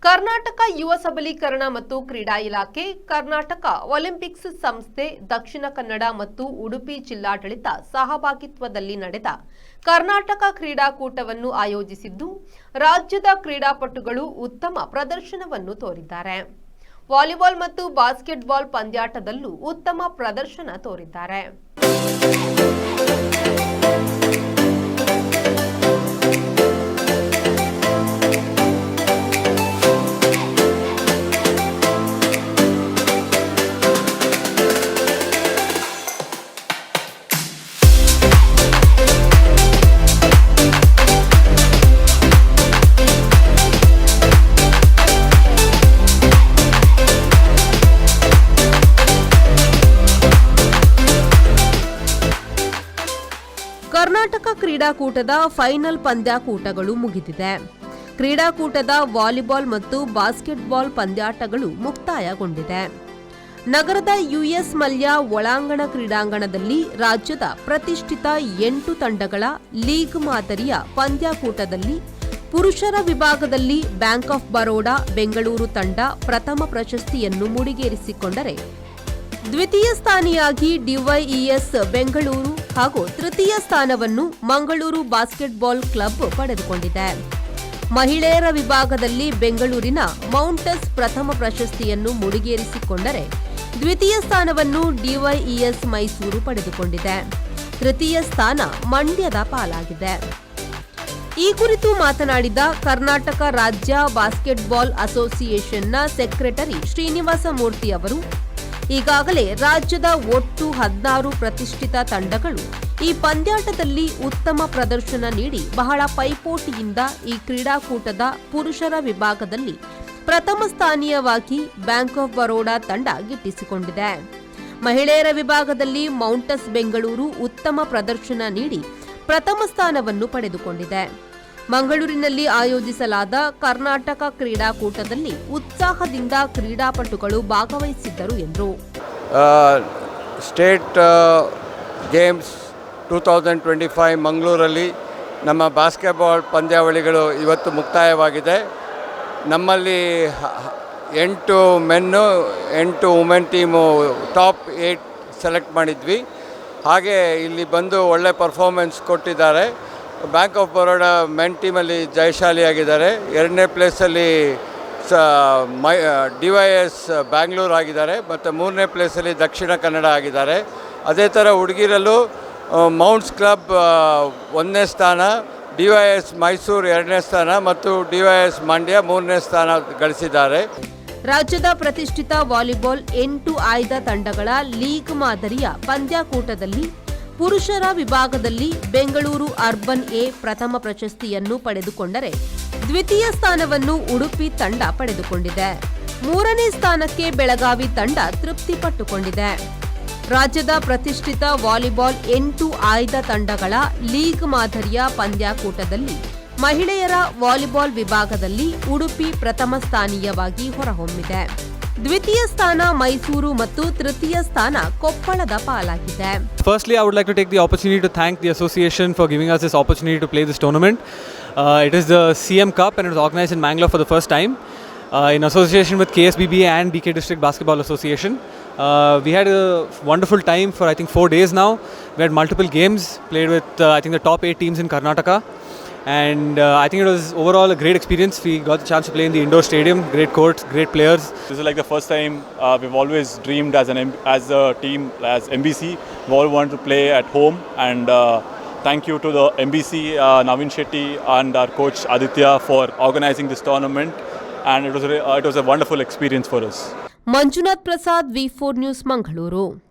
ಕರ್ನಾಟಕ ಯುವ ಸಬಲೀಕರಣ ಮತ್ತು ಕ್ರೀಡಾ ಇಲಾಖೆ, ಕರ್ನಾಟಕ ಒಲಿಂಪಿಕ್ಸ್ ಸಂಸ್ಥೆ, ದಕ್ಷಿಣ ಕನ್ನಡ ಮತ್ತು ಉಡುಪಿ ಜಿಲ್ಲಾಡಳಿತ ಸಹಭಾಗಿತ್ವದಲ್ಲಿ ನಡೆದ ಕರ್ನಾಟಕ ಕ್ರೀಡಾಕೂಟವನ್ನು ಆಯೋಜಿಸಿದ್ದು, ರಾಜ್ಯದ ಕ್ರೀಡಾಪಟುಗಳು ಉತ್ತಮ ಪ್ರದರ್ಶನವನ್ನು ತೋರಿದ್ದಾರೆ. ವಾಲಿಬಾಲ್ ಮತ್ತು ಬಾಸ್ಕೆಟ್ಬಾಲ್ ಪಂದ್ಯಾಟದಲ್ಲೂ ಉತ್ತಮ ಪ್ರದರ್ಶನ ತೋರಿದ್ದಾರೆ. ಕರ್ನಾಟಕ ಕ್ರೀಡಾಕೂಟದ ಫೈನಲ್ ಪಂದ್ಯಾಕೂಟಗಳು ಮುಗಿದಿದೆ. ಕ್ರೀಡಾಕೂಟದ ವಾಲಿಬಾಲ್ ಮತ್ತು ಬಾಸ್ಕೆಟ್ಬಾಲ್ ಪಂದ್ಯಾಟಗಳು ಮುಕ್ತಾಯಗೊಂಡಿದೆ. ನಗರದ ಯುಎಸ್ ಮಲ್ಯ ಒಳಾಂಗಣ ಕ್ರೀಡಾಂಗಣದಲ್ಲಿ ರಾಜ್ಯದ ಪ್ರತಿಷ್ಠಿತ 8 ತಂಡಗಳ ಲೀಗ್ ಮಾದರಿಯ ಪಂದ್ಯಾಕೂಟದಲ್ಲಿ ಪುರುಷರ ವಿಭಾಗದಲ್ಲಿ ಬ್ಯಾಂಕ್ ಆಫ್ ಬರೋಡಾ ಬೆಂಗಳೂರು ತಂಡ ಪ್ರಥಮ ಪ್ರಶಸ್ತಿಯನ್ನು ಮುಡಿಗೇರಿಸಿಕೊಂಡರೆ, ದ್ವಿತೀಯ ಸ್ಥಾನಿಯಾಗಿ ಡಿವೈಇಎಸ್ ಬೆಂಗಳೂರು ಹಾಗೂ ತೃತೀಯ ಸ್ಥಾನವನ್ನು ಮಂಗಳೂರು ಬಾಸ್ಕೆಟ್ಬಾಲ್ ಕ್ಲಬ್ ಪಡೆದುಕೊಂಡಿದೆ. ಮಹಿಳೆಯರ ವಿಭಾಗದಲ್ಲಿ ಬೆಂಗಳೂರಿನ ಮೌಂಟಸ್ ಪ್ರಥಮ ಪ್ರಶಸ್ತಿಯನ್ನು ಮುಡಿಗೇರಿಸಿಕೊಂಡರೆ, ದ್ವಿತೀಯ ಸ್ಥಾನವನ್ನು ಡಿವೈಇಎಸ್ ಮೈಸೂರು ಪಡೆದುಕೊಂಡಿದೆ. ತೃತೀಯ ಸ್ಥಾನ ಮಂಡ್ಯದ ಪಾಲಾಗಿದೆ. ಈ ಕುರಿತು ಮಾತನಾಡಿದ ಕರ್ನಾಟಕ ರಾಜ್ಯ ಬಾಸ್ಕೆಟ್ಬಾಲ್ ಅಸೋಸಿಯೇಷನ್ನ ಸೆಕ್ರೆಟರಿ ಶ್ರೀನಿವಾಸ ಮೂರ್ತಿ ಅವರು, ಈಗಾಗಲೇ ರಾಜ್ಯದ ಒಟ್ಟು 16 ಪ್ರತಿಷ್ಠಿತ ತಂಡಗಳು ಈ ಪಂದ್ಯಾಟದಲ್ಲಿ ಉತ್ತಮ ಪ್ರದರ್ಶನ ನೀಡಿ ಬಹಳ ಪೈಪೋಟಿಯಿಂದ ಈ ಕ್ರೀಡಾಕೂಟದ ಪುರುಷರ ವಿಭಾಗದಲ್ಲಿ ಪ್ರಥಮ ಸ್ಥಾನೀಯವಾಗಿ ಬ್ಯಾಂಕ್ ಆಫ್ ಬರೋಡಾ ತಂಡ ಗಿಟ್ಟಿಸಿಕೊಂಡಿದೆ. ಮಹಿಳೆಯರ ವಿಭಾಗದಲ್ಲಿ ಮೌಂಟಸ್ ಬೆಂಗಳೂರು ಉತ್ತಮ ಪ್ರದರ್ಶನ ನೀಡಿ ಪ್ರಥಮ ಸ್ಥಾನವನ್ನು ಪಡೆದುಕೊಂಡಿದೆ. ಮಂಗಳೂರಿನಲ್ಲಿ ಆಯೋಜಿಸಲಾದ ಕರ್ನಾಟಕ ಕ್ರೀಡಾಕೂಟದಲ್ಲಿ ಉತ್ಸಾಹದಿಂದ ಕ್ರೀಡಾಪಟುಗಳು ಭಾಗವಹಿಸಿದ್ದರು ಎಂದರು. ಸ್ಟೇಟ್ ಗೇಮ್ಸ್ 2025 ಮಂಗಳೂರಲ್ಲಿ ನಮ್ಮ ಬಾಸ್ಕೆಟ್ಬಾಲ್ ಪಂದ್ಯಾವಳಿಗಳು ಇವತ್ತು ಮುಕ್ತಾಯವಾಗಿದೆ. ನಮ್ಮಲ್ಲಿ 8 ಮೆನ್ನು 8 ವುಮೆನ್ ಟೀಮು ಟಾಪ್ 8 ಸೆಲೆಕ್ಟ್ ಮಾಡಿದ್ವಿ. ಹಾಗೆ ಇಲ್ಲಿ ಬಂದು ಒಳ್ಳೆ ಪರ್ಫಾರ್ಮೆನ್ಸ್ ಕೊಟ್ಟಿದ್ದಾರೆ. ಬ್ಯಾಂಕ್ ಆಫ್ ಬರೋಡಾ ಮೆನ್ ಟೀಮಲ್ಲಿ ಜಯಶಾಲಿಯಾಗಿದ್ದಾರೆ. 2ನೇ ಪ್ಲೇಸಲ್ಲಿ ಡಿವೈಎಸ್ ಬ್ಯಾಂಗ್ಳೂರು ಆಗಿದ್ದಾರೆ ಮತ್ತು 3ನೇ ಪ್ಲೇಸಲ್ಲಿ ದಕ್ಷಿಣ ಕನ್ನಡ ಆಗಿದ್ದಾರೆ. ಅದೇ ಥರ ಹುಡುಗಿರಲ್ಲೂ ಮೌಂಟ್ಸ್ ಕ್ಲಬ್ 1ನೇ ಸ್ಥಾನ, ಡಿವೈಎಸ್ ಮೈಸೂರು 2ನೇ ಸ್ಥಾನ ಮತ್ತು ಡಿವೈಎಸ್ ಮಂಡ್ಯ 3ನೇ ಸ್ಥಾನ ಗಳಿಸಿದ್ದಾರೆ. ರಾಜ್ಯದ ಪ್ರತಿಷ್ಠಿತ ವಾಲಿಬಾಲ್ 8 ಆಯ್ದ ತಂಡಗಳ ಲೀಗ್ ಮಾದರಿಯ ಪಂದ್ಯಾಕೂಟದಲ್ಲಿ ಪುರುಷರ ವಿಭಾಗದಲ್ಲಿ ಬೆಂಗಳೂರು ಅರ್ಬನ್ ಎ ಪ್ರಥಮ ಪ್ರಶಸ್ತಿಯನ್ನು ಪಡೆದುಕೊಂಡರೆ, ದ್ವಿತೀಯ ಸ್ಥಾನವನ್ನು ಉಡುಪಿ ತಂಡ ಪಡೆದುಕೊಂಡಿದೆ. 3ನೇ ಸ್ಥಾನಕ್ಕೆ ಬೆಳಗಾವಿ ತಂಡ ತೃಪ್ತಿಪಟ್ಟುಕೊಂಡಿದೆ. ರಾಜ್ಯದ ಪ್ರತಿಷ್ಠಿತ ವಾಲಿಬಾಲ್ 8 ಆಯ್ದ ತಂಡಗಳ ಲೀಗ್ ಮಾದರಿಯ ಪಂದ್ಯಾಕೂಟದಲ್ಲಿ ಮಹಿಳೆಯರ ವಾಲಿಬಾಲ್ ವಿಭಾಗದಲ್ಲಿ ಉಡುಪಿ ಪ್ರಥಮ ಸ್ಥಾನೀಯವಾಗಿ ಹೊರಹೊಮ್ಮಿದೆ. ದ್ವಿತೀಯ ಸ್ಥಾನ ಮೈಸೂರು ಮತ್ತು ತೃತೀಯ ಸ್ಥಾನ ಕೊಪ್ಪಳದ ಪಾಲಾಗಿದೆ. Firstly, I would like to take the opportunity to thank the association for giving us this opportunity to play this tournament. It is the CM Cup and it was organized in Mangalore for the first time in association with KSBB and BK District Basketball Association. We had a wonderful time for I think 4 days now. We had multiple games, played with I think the top 8 teams in Karnataka. And I think it was overall a great experience. We got the chance to play in the indoor stadium, great courts, great players. This is like the first time we've always dreamed as a team, as MBC. We all wanted to play at home, and thank you to the MBC, Navin Shetty and our coach Aditya for organizing this tournament. And it was a wonderful experience for us. Manjunath Prasad, V4 news, Mangaluru.